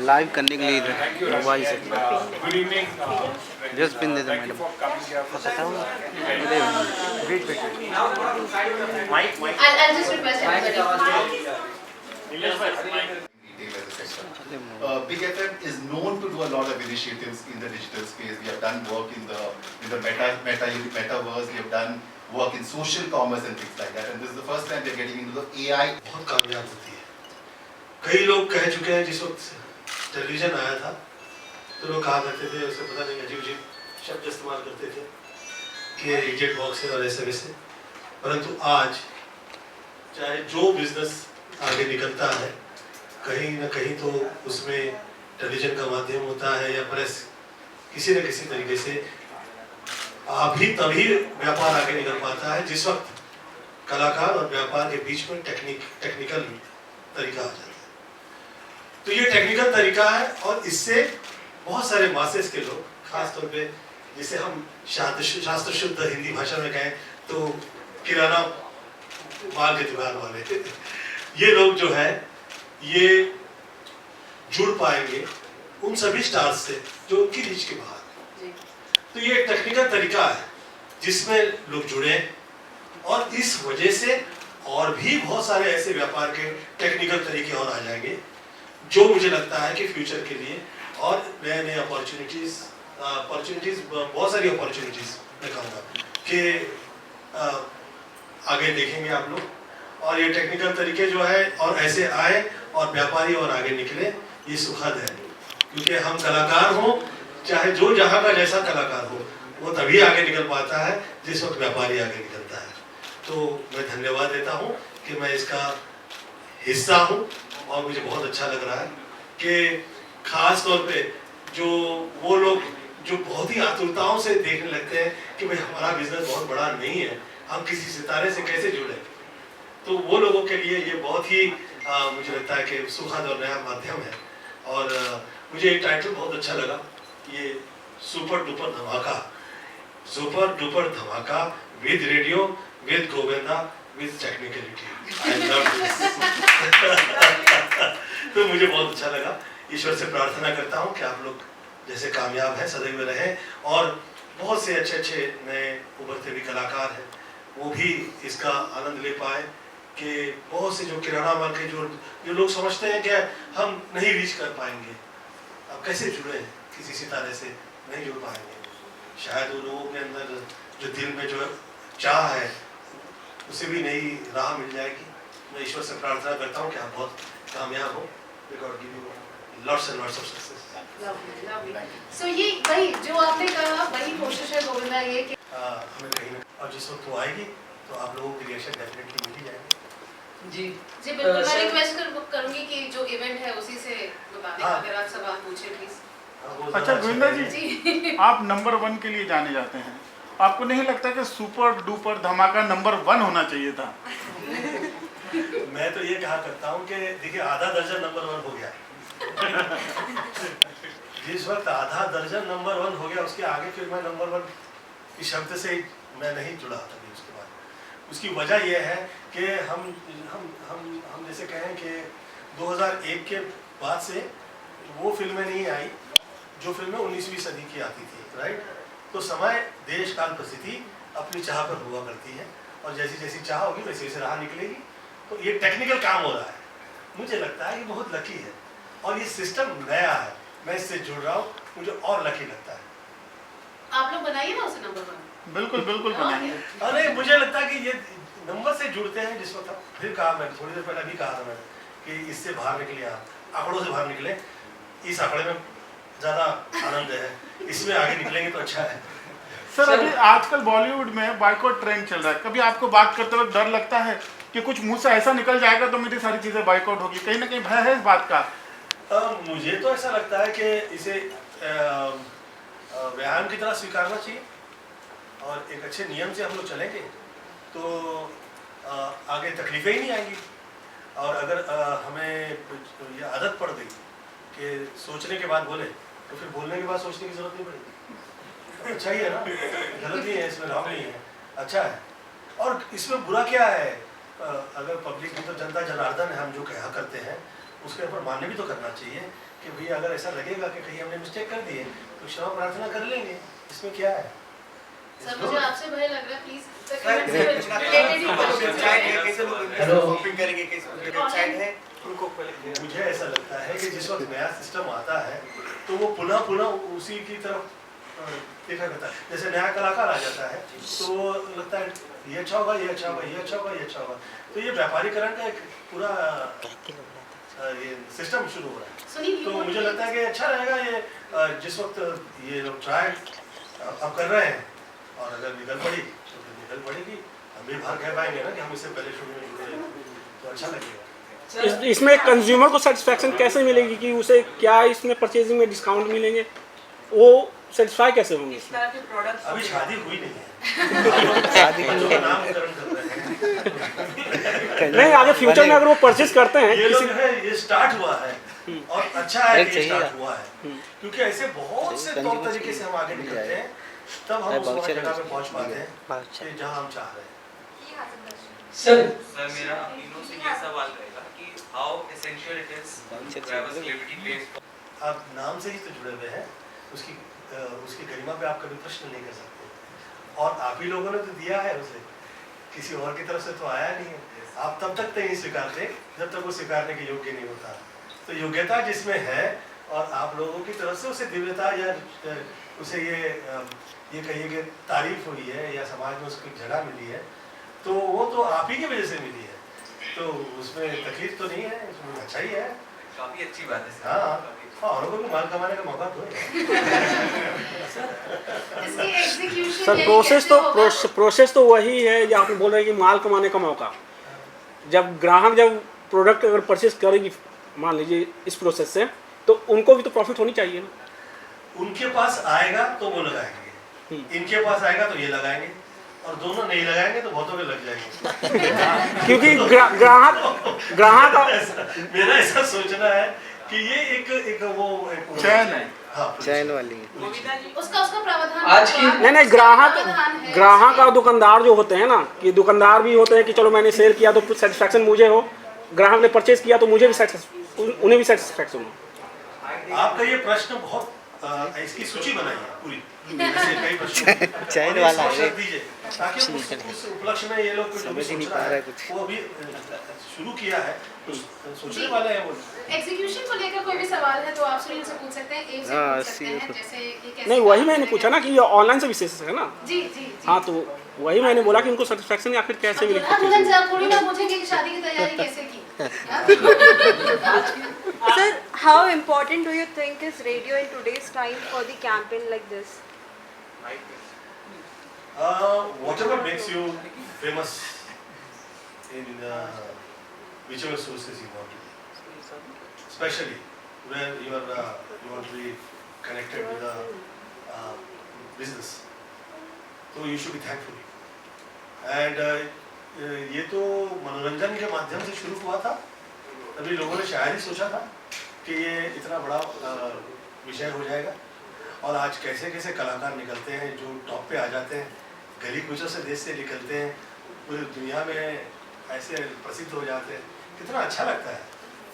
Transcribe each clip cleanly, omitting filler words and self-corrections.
Live करने के लिए मोबाइल से जस्ट पिन दे दो madam. I'll just request everybody. Big FM is known to do a lot of initiatives in the digital space. We have done work in the metaverse. We have done work in social commerce and things like that. And this is the first time we are getting into the AI. बहुत कामयाब होती है। कई लोग कह चुके हैं, जिस वक्त टेलीविजन आया था तो लोग कहा करते थे, उसे पता नहीं अजीब शब्द इस्तेमाल करते थे कि रिजेक्ट बॉक्स है और ऐसे वैसे। परंतु आज चाहे जो बिजनेस आगे निकलता है, कहीं ना कहीं तो उसमें टेलीविजन का माध्यम होता है या प्रेस किसी न किसी तरीके से अभी तभी व्यापार आगे निकल पाता है जिस वक्त कलाकार और व्यापार के बीच में टेक्निकल तरीका आ जाता है। तो ये टेक्निकल तरीका है और इससे बहुत सारे मासेस के लोग, खास तौर पे जिसे हम शास्त्र शुद्ध हिंदी भाषा में कहें तो किराना माल के दुकान वाले ये लोग जो है ये जुड़ पाएंगे उन सभी स्टार्स से जो उनकी रीच के बाहर। तो ये टेक्निकल तरीका है जिसमें लोग जुड़े और इस वजह से और भी बहुत सारे ऐसे व्यापार के टेक्निकल तरीके और आ जाएंगे जो मुझे लगता है कि फ्यूचर के लिए और नए नए अपॉर्चुनिटीज बहुत सारी अपॉर्चुनिटीज मैं कहूँगा कि आगे देखेंगे आप लोग। और ये टेक्निकल तरीके जो है और ऐसे आए और व्यापारी और आगे निकले, ये सुखद है क्योंकि हम कलाकार हों चाहे जो जहाँ का जैसा कलाकार हो वो तभी आगे निकल पाता है जिस वक्त व्यापारी आगे निकलता है। तो मैं धन्यवाद देता हूँ कि मैं इसका हिस्सा हूँ और मुझे बहुत अच्छा लग रहा है कि खास तौर पे जो वो लोग जो बहुत ही आतुरताओं से देखने लगते हैं कि भाई हमारा बिजनेस बहुत बड़ा नहीं है, हम किसी सितारे से कैसे जुड़े, तो वो लोगों के लिए ये बहुत ही मुझे लगता है कि सुखद और नया माध्यम है। और मुझे ये टाइटल बहुत अच्छा लगा, ये सुपर डुपर धमाका with radio with Govinda with technicality. I love this. तो मुझे बहुत अच्छा लगा। ईश्वर से प्रार्थना करता हूँ कि आप लोग जैसे कामयाब हैं सदैव रहें और बहुत से अच्छे नए उभरते हुए कलाकार हैं वो भी इसका आनंद ले पाए कि बहुत से जो किराना माल के जो लोग समझते हैं कि हम नहीं रीच कर पाएंगे, अब कैसे जुड़े किसी सितारे से नहीं जुड़ पाएंगे, शायद उन लोगों के अंदर जो दिल में जो चाह है उसे भी नई राह मिल जाएगी। मैं ईश्वर से प्रार्थना करता हूँ कि आप बहुत कामयाब हो। God give you lots and lots of success. So ये वही जो आपने कहा वही कोशिश है गोविंदा ये कि हमें कहीं और जिस वक्त वो आएगी तो आप लोगों की रिएक्शन डेफिनेटली मिल ही जाएंगे। जी बिल्कुल। मैं रिक्वेस्ट करूंगी कि जो इवेंट है उसी से बता दें अगर आप सवाल पूछे प्लीज। अच्छा गोविंदा जी, आप नंबर 1 के लिए जाने जाते हैं, आपको नहीं लगता कि सुपर डुपर धमाका नंबर 1 होना चाहिए था? मैं तो ये कहा करता हूँ कि देखिए आधा दर्जन नंबर 1 हो गया। जिस वक्त आधा दर्जन नंबर 1 हो गया उसके आगे फिर मैं नंबर 1 इस शब्द से मैं नहीं जुड़ा था। उसके बाद उसकी वजह यह है कि हम जैसे कहें कि 2001 के बाद से वो फिल्में नहीं आई जो फिल्में 19वीं सदी की आती थी, राइट। तो समय देश काल परिस्थिति अपनी चाह पर हुआ करती है और जैसी जैसी चाह होगी वैसे वैसे राह निकलेगी। तो ये टेक्निकल काम हो रहा है, मुझे लगता है कि बहुत लकी है और ये सिस्टम नया है, मैं इससे जुड़ रहा हूँ, मुझे और लकी लगता है। आप लोग बनाइए ना उसे नंबर 1। बिल्कुल बनाएंगे। अरे मुझे लगता है कि ये नंबर से जुड़ते हैं जिस वक्त फिर कहा मैं थोड़ी देर पहले भी कहा था मैं कि इससे बाहर निकले, आप आंकड़ों से बाहर निकले, इस आंकड़े में ज़्यादा आनंद है, इसमें आगे निकलेंगे तो अच्छा है। सर अभी आजकल बॉलीवुड में बाइकआउट ट्रेंड चल रहा है, कभी आपको बात करते वक्त डर लगता है कि कुछ मुंह से ऐसा निकल जाएगा तो मेरी सारी चीज़ें बाइकआउट होगी, कहीं ना कहीं भय है इस बात का? मुझे तो ऐसा लगता है कि इसे व्यायाम की तरह स्वीकारना चाहिए और एक अच्छे नियम से हम लोग चलेंगे तो आगे तकलीफें ही नहीं आएंगी। और अगर हमें ये आदत पड़ गई कि सोचने के बाद बोले तो फिर बोलने के बाद सोचने की जरूरत नहीं पड़ेगी। अच्छा ही है ना, गलत नहीं है इसमें, रॉन्ग नहीं है, अच्छा है। और इसमें बुरा क्या है, अगर पब्लिक की तो जनता जनार्दन है, हम जो कहा करते हैं उसके ऊपर मान्य भी तो करना चाहिए कि भैया अगर ऐसा लगेगा कि कहीं हमने मिस्टेक कर दी है तो क्षमा प्रार्थना कर लेंगे, इसमें क्या है। सर मुझे आपसे भय लग रहा है, प्लीज मुझे ऐसा लगता है कि जिस वक्त नया सिस्टम आता है तो वो पुनः पुनः उसी की तरफ देखा जाता है। जैसे नया कलाकार आ जाता है तो वो लगता है ये अच्छा होगा, ये अच्छा होगा, ये अच्छा होगा, ये अच्छा होगा। तो ये व्यापारीकरण का एक पूरा ये सिस्टम शुरू हो रहा है। तो मुझे लगता है कि अच्छा रहेगा ये जिस वक्त ये लोग ट्राई अब कर रहे हैं और अगर निकल पड़ी तो फिर निकल पड़ेगी। हम भी बाहर कह पाएंगे ना कि हम इससे पहले शुरू में जुड़े, तो अच्छा लगेगा। इसमें कंज्यूमर को सेटिस्फैक्शन कैसे मिलेगी कि उसे क्या इसमें परचेजिंग में डिस्काउंट मिलेंगे, वो सेटिस्फाई कैसे होंगे? अभी शादी हुई नहीं है, शादी का नामकरण कर रहे हैं। नहीं, आगे फ्यूचर में अगर वो परचेज करते हैं ये लोग है, ये स्टार्ट हुआ है और अच्छा है कि स्टार्ट हुआ है, क्योंकि ऐसे बहुत से तौर तरीके से हम आगे निकलते हैं तब हम उस जगह पे पहुंच पाते हैं जहां हम चाह रहे हैं। सर मेरा तीनों से ये सवाल रहेगा कि how essential it is to have a celebrity place. आप नाम से ही तो जुड़े हुए हैं, उसकी गरिमा पे आप कभी प्रश्न नहीं कर सकते और आप ही लोगों ने तो दिया है उसे, किसी और की तरफ से तो आया नहीं है। आप तब तक नहीं स्वीकारते जब तक वो स्वीकारने के योग्य नहीं होता। तो योग्यता जिसमें है और आप लोगों की तरफ से उसे दिव्यता या उसे ये कहिए कि तारीफ हुई है या समाज में उसको जगह मिली है, तो वो तो आप ही की वजह से मिली है, तो उसमें तकलीफ तो नहीं है, उसमें अच्छा ही है। काफी अच्छी बात है सर। हाँ, औरों को भी माल कमाने का मौका दो। सर प्रोसेस तो वही है जो आप बोल रहे हैं कि माल कमाने का मौका। जब ग्राहक जब प्रोडक्ट अगर परचेज करेगी मान लीजिए इस प्रोसेस से, तो उनको भी तो प्रॉफिट होनी चाहिए ना। उनके पास आएगा तो वो लगाएंगे, इनके पास आएगा तो ये लगाएंगे और दोनों नहीं लगाएंगे तो बहुतों के लग जाएंगे। क्योंकि ग्राहक मेरा ऐसा सोचना है कि ये एक वो चैन है। हाँ, चैन वाली उसका प्रावधान आज की नहीं ग्राहक और दुकानदार जो होते हैं ना, कि दुकानदार भी होते हैं कि चलो मैंने सेल किया तो सेटिस्फैक्शन मुझे हो, ग्राहक ने परचेज किया तो मुझे भी उन्हें भी सेटिस्फैक्शन हो। आपका ये प्रश्न बहुत इसकी सूची बनाई है पूरी, ऐसे कई प्रश्न चैन वाला है दीजिए ताकि उस उपलक्ष्य में ये लोग समझ ही नहीं पा रहा है कुछ। वो अभी शुरू किया है तो सोचने वाले हैं वो। एग्जीक्यूशन को लेकर कोई भी सवाल है तो आप सुनील से पूछ सकते हैं, एम से पूछ सकते हैं, जैसे ये कैसे। नहीं वही मैंने पूछा ना कि ये ऑनलाइन सर्विसेज है ना। जी जी हाँ, तो वही मैंने बोला कि उनको सेटिस्फैक्शन आखिर कैसे मिली। दुल्हन से आप थोड़ी ना पूछेंगे कि शादी की तैयारी कैसे की। Sir, how important do you think is radio in today's time for the campaign like this? Whatever makes you famous in whichever sources you want to be, especially where you want to be connected with a business, so you should be thankful. And ये तो मनोरंजन के माध्यम से शुरू हुआ था, तभी लोगों ने शायद ही सोचा था कि ये इतना बड़ा विषय हो जाएगा। और आज कैसे कैसे कलाकार निकलते हैं जो टॉप पे आ जाते हैं, गली कूचों से देश से निकलते हैं, पूरी दुनिया में ऐसे प्रसिद्ध हो जाते हैं, कितना अच्छा लगता है।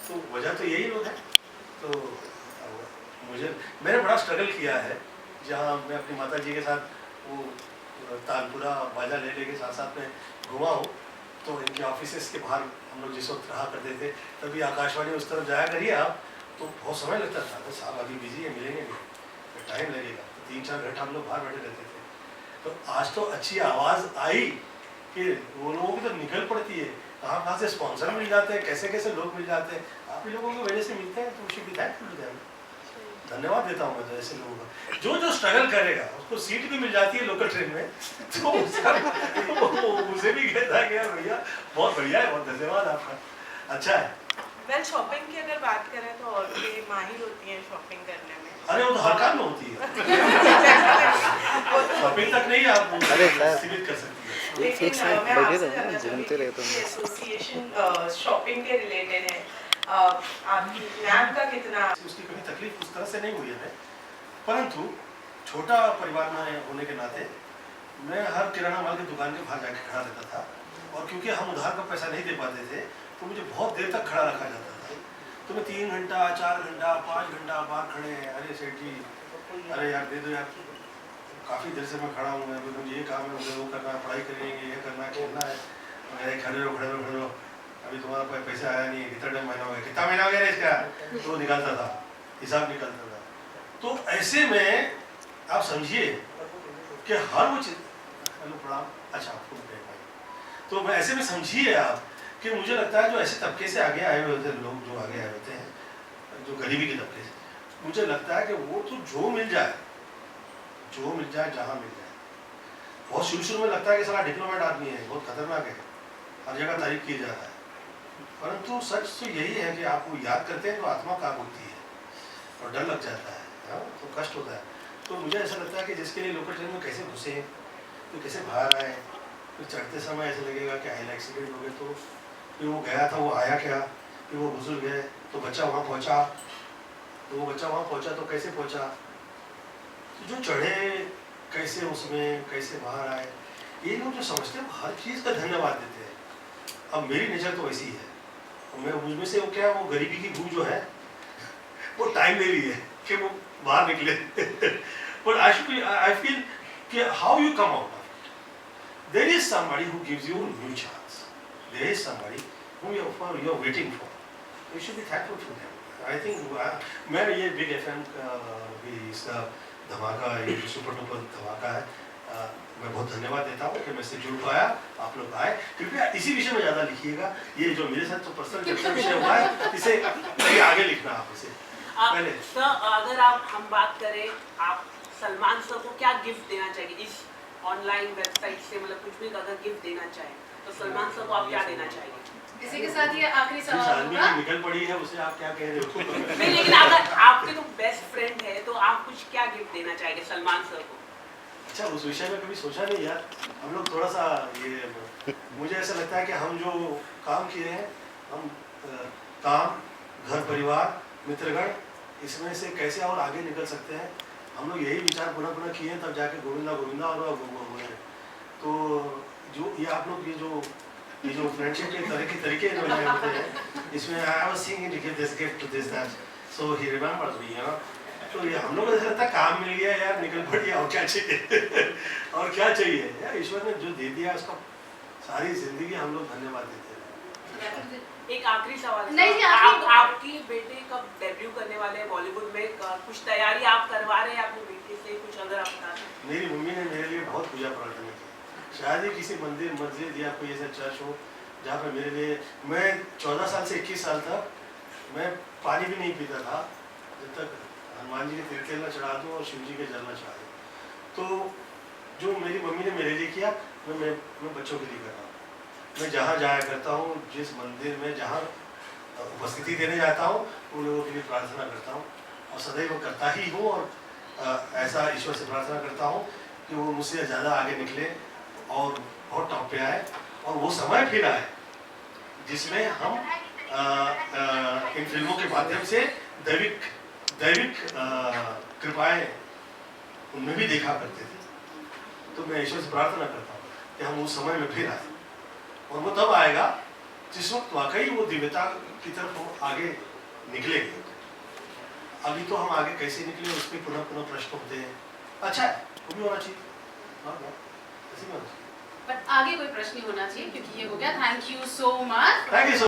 तो वजह तो यही लोग हैं। तो मैंने बड़ा स्ट्रगल किया है, जहाँ मैं अपनी माता जी के साथ वो तानपुरा बाजा ले के साथ साथ में घुमा हूँ। तो इनके ऑफिसेस के बाहर हम लोग जिस वक्त रहा करते थे, तभी आकाशवाणी उस तरफ जाया करिए आप, तो बहुत समय लगता था। तो साहब अभी बिजी है, मिलेंगे नहीं, टाइम लगेगा। 3-4 घंटा हम लोग बाहर बैठे रहते थे। तो आज तो अच्छी आवाज़ आई कि वो लोगों की तो निकल पड़ती है, कहाँ से स्पॉन्सर मिल जाते हैं, कैसे कैसे लोग मिल जाते हैं, आप ही लोगों की वजह से मिलते हैं। तो should be thankful to them. धन्यवाद देता हूँ मैं तो ऐसे लोगों का। जो स्ट्रगल करेगा उसको सीट भी मिल जाती है लोकल ट्रेन में, तो उसे भी कहता है कि भैया बहुत बढ़िया है, बहुत धन्यवाद आपका, अच्छा है। वेल शॉपिंग की अगर बात करें तो और भी माहिर होती हैं शॉपिंग करने में। अरे वो तो हर काम में होती है। शॉपिंग तक नहीं आप सीमित कर सकती है। लेकिन मैं आपसे जानना चाहती हूँ कि एसोसिएशन शॉपिंग के रिलेटेड है, आपकी मैम का कितना उसकी कभी तकलीफ उस तरह से नहीं हुई है, परंतु छोटा परिवार में होने के नाते मैं हर किराना माल की दुकान के बाहर जाके खड़ा रहता था, और क्योंकि हम उधार का पैसा नहीं दे पाते थे तो मुझे बहुत देर तक खड़ा रखा जाता था। तुम्हें 3 घंटा 4 घंटा 5 घंटा बाहर खड़े हैं, अरे सेठ जी अरे यार दे दो यार, काफ़ी देर से मैं खड़ा हूँ, मुझे ये काम है, मुझे वो करना है, पढ़ाई करेंगे, ये करना है, खेलना है, अरे खड़े रहो, अभी तुम्हारा पैसा आया नहीं, कितना टाइम महीना हो गया, कितना महीना हो गया इसका, तो निकलता था, हिसाब निकलता था। तो ऐसे में आप समझिए कि हर वो चीज़, हेलो प्रणाम, अच्छा आपको तो मैं ऐसे में समझिए आप कि मुझे लगता है जो ऐसे तबके से आगे आए हुए होते हैं लोग, जो आगे आए होते हैं, जो गरीबी के तबके से, मुझे लगता है कि वो तो जो मिल जाए जहाँ मिल जाए। बहुत शुरू में लगता है कि सारा डिप्लोमेट आदमी है, बहुत खतरनाक है, हर जगह तारीफ की जा रहा है, परंतु सच तो यही है कि आप वो याद करते हैं तो आत्मा कांप उठती है और डर लग जाता है, तो कष्ट होता है। तो मुझे ऐसा लगता है कि जिसके लिए लोकल ट्रेन में कैसे घुसे, तो कैसे बाहर आए, फिर चढ़ते समय ऐसा लगेगा कि हाई एक्सीडेंट हो गए, तो फिर वो गया था वो आया क्या, फिर वो गुजर गए, तो बच्चा वहाँ पहुँचा, तो कैसे पहुँचा, तो जो चढ़े कैसे, उसमें कैसे बाहर आए, ये लोग जो समझते हैं हर चीज़ का धन्यवाद देते हैं। अब मेरी नेचर तो ऐसी है, मैं मुझमें से वो क्या, वो गरीबी की भूख जो है वो टाइम ले रही है कि वो बाहर निकले। बट आई फील कि how you come out of it, there is somebody who gives you new chance, there is somebody who you are waiting for, you should be thankful to them. I think मैं ये big FM भी इसका धमाका, ये जो super duper धमाका है, मैं बहुत धन्यवाद देता हूँ कि मैं इससे जुड़ पाया, आप लोग आए। कृपया इसी विषय में ज़्यादा लिखिएगा, ये जो मेरे साथ तो पर्सनल चर्चा विषय हुआ है, इसे आगे लिखना आप इसे पहले। सर अगर हम बात करें, आप सलमान सर को क्या गिफ्ट देना चाहिए इस ऑनलाइन वेबसाइट से, मतलब कुछ भी अगर गिफ्ट देना चाहें तो सलमान सर को आप क्या देना चाहिए? इसी के साथ ये आखिरी सवाल होगा, निकल पड़ी है उसे आप क्या कह रहे हो? नहीं, लेकिन अगर आपके तो बेस्ट फ्रेंड है तो आप कुछ क्या गिफ्ट देना चाहेंगे सलमान सर को? अच्छा, उस विषय में कभी सोचा नहीं यार, हम लोग थोड़ा सा ये, मुझे ऐसा लगता है कि हम जो काम किए हैं, हम काम, घर परिवार, मित्रगण, इसमें से कैसे और आगे निकल सकते हैं, हम लोग यही विचार पुनः किए हैं, तब जाके गोविंदा गोविंदा और गोविंदा। तो जो ये आप लोग ये जो फ्रेंडशिप के तरीके जो नए होते हैं, इसमें I was seeing him give this gift to this that, so he remembers me, you know. तो ये हम लोग ऐसा लगता है काम मिल गया यार, निकल पड़िए, और क्या चाहिए और क्या चाहिए यार, ईश्वर ने जो दे दिया उसका सारी जिंदगी हम लोग धन्यवाद देते हैं। एक आखिरी सवाल, नहीं, आपकी बेटे कब डेब्यू करने वाले हैं बॉलीवुड में, कुछ तैयारी आप करवा रहे हैं अपने बेटे से, कुछ अगर आप बता दें। मेरी मम्मी ने मेरे लिए बहुत पूजा प्रार्थना की, शायद ही किसी मंदिर मस्जिद या कोई ऐसा चर्च हो जहाँ पर मेरे लिए, मैं 14 साल से 21 साल तक मैं पानी भी नहीं पीता था जब तक हनुमान जी के तिल न चढ़ा दूँ और शिव जी के जल न चढ़ा दूँ। तो जो मेरी मम्मी ने मेरे लिए किया, मैं बच्चों के लिए कर रहा हूँ। मैं जहाँ जाया करता हूँ, जिस मंदिर में जहाँ उपस्थिति देने जाता हूँ, उन लोगों के लिए प्रार्थना करता हूँ और सदैव करता ही हूँ, और ऐसा ईश्वर से प्रार्थना करता हूँ कि वो मुझसे ज़्यादा आगे निकले और बहुत टॉप पे आए, और वो समय फिर आए जिसमें हम इन फिल्मों के माध्यम से दैविक कृपाएं उनमें भी देखा करते थे। तो मैं ईश्वर से प्रार्थना करता हूँ कि हम उस समय में फिर आए, और वो तब आएगा जिस वक्त वाकई वो दिव्यता की तरफ हम आगे निकलेंगे। अभी तो हम आगे कैसे निकले उस पर पुनः प्रश्न होते हैं। अच्छा है, वो भी होना चाहिए, ऐसे भी होना चाहिए, बट आगे कोई प्रश्न नहीं होना चाहिए, क्योंकि ये हो गया। Thank you so much. Thank you.